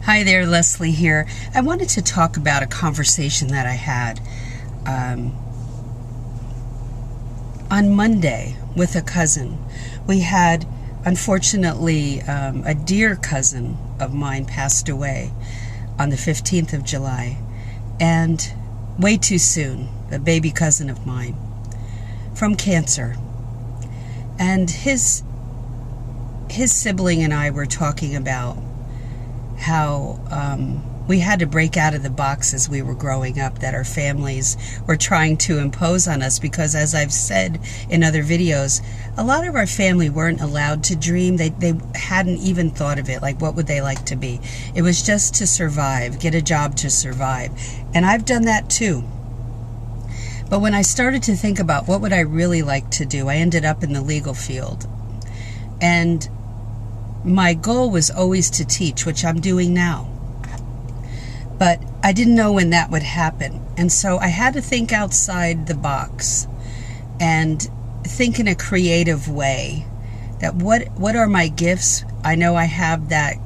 Hi there, Leslie here. I wanted to talk about a conversation that I had on Monday with a cousin. We had, unfortunately, a dear cousin of mine passed away on the 15th of July, and way too soon, a baby cousin of mine, from cancer. And his sibling and I were talking about how we had to break out of the box as we were growing up that our families were trying to impose on us, because, as I've said in other videos, a lot of our family weren't allowed to dream. They hadn't even thought of it. Like, what would they like to be? It was just to survive, get a job to survive. And I've done that too. But when I started to think about what would I really like to do, I ended up in the legal field. And my goal was always to teach, which I'm doing now. But I didn't know when that would happen. And so I had to think outside the box and think in a creative way. That what are my gifts? I know I have that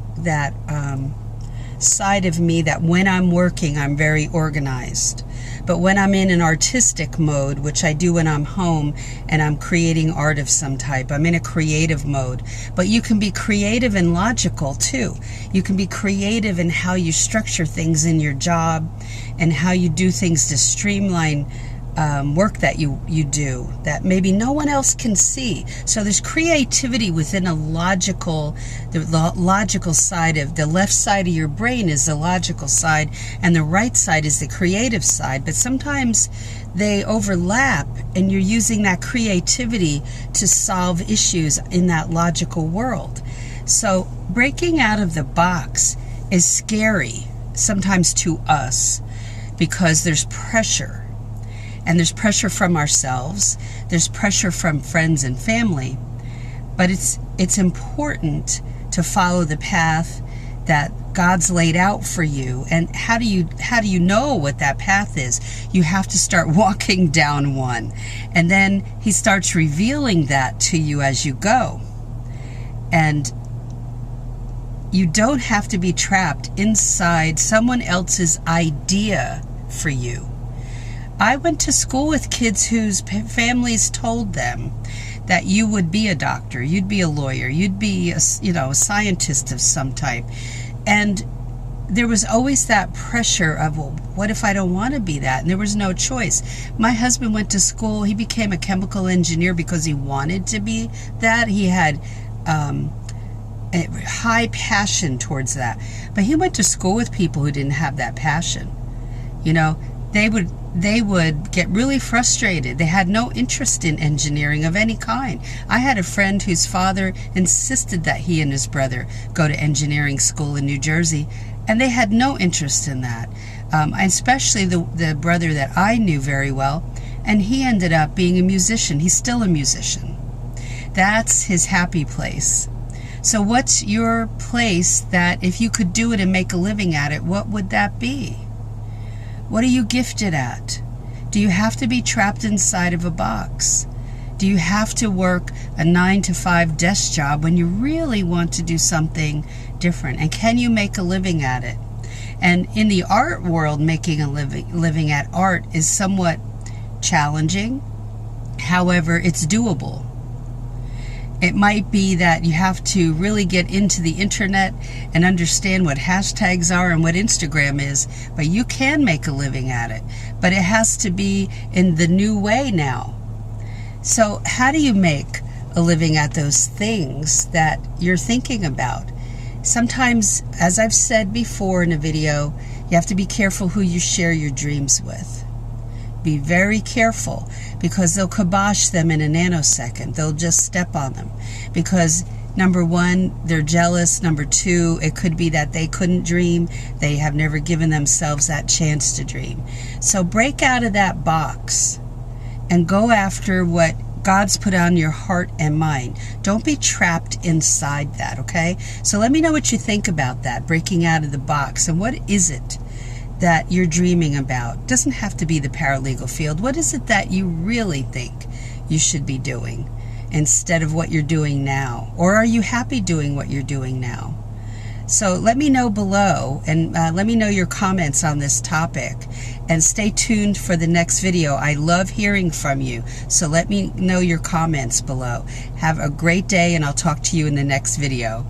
side of me that when I'm working, I'm very organized. But when I'm in an artistic mode, which I do when I'm home and I'm creating art of some type, I'm in a creative mode. But you can be creative and logical too. You can be creative in how you structure things in your job and how you do things to streamline work that you do that maybe no one else can see. So there's creativity within the logical side of the left side of your brain is the logical side, and the right side is the creative side. But sometimes they overlap, and you're using that creativity to solve issues in that logical world. So breaking out of the box is scary sometimes to us because there's pressure. And there's pressure from ourselves, there's pressure from friends and family, but it's important to follow the path that God's laid out for you. And how do you know what that path is? You have to start walking down one, and then He starts revealing that to you as you go. And you don't have to be trapped inside someone else's idea for you. I went to school with kids whose families told them that you would be a doctor, you'd be a lawyer, you'd be a scientist of some type. And there was always that pressure of, well, what if I don't want to be that? And there was no choice. My husband went to school. He became a chemical engineer because he wanted to be that. He had a high passion towards that. But he went to school with people who didn't have that passion. They would get really frustrated. They had no interest in engineering of any kind. I had a friend whose father insisted that he and his brother go to engineering school in New Jersey, and they had no interest in that. Especially the brother that I knew very well, and he ended up being a musician. He's still a musician. That's his happy place. So what's your place that if you could do it and make a living at it, what would that be? What are you gifted at? Do you have to be trapped inside of a box? Do you have to work a 9-to-5 desk job when you really want to do something different? And can you make a living at it? And in the art world, making a living at art is somewhat challenging. However, it's doable. It might be that you have to really get into the internet and understand what hashtags are and what Instagram is, but you can make a living at it. But it has to be in the new way now. So how do you make a living at those things that you're thinking about? Sometimes, as I've said before in a video, you have to be careful who you share your dreams with. Be very careful, because they'll kibosh them in a nanosecond. They'll just step on them because, number one, they're jealous. Number two, it could be that they couldn't dream. They have never given themselves that chance to dream. So break out of that box and go after what God's put on your heart and mind. Don't be trapped inside that, okay? So let me know what you think about that, breaking out of the box. And what is it that you're dreaming about? It doesn't have to be the paralegal field. What is it that you really think you should be doing instead of what you're doing now? Or are you happy doing what you're doing now? So let me know below, and let me know your comments on this topic, and stay tuned for the next video. I love hearing from you, so let me know your comments below. Have a great day, and I'll talk to you in the next video.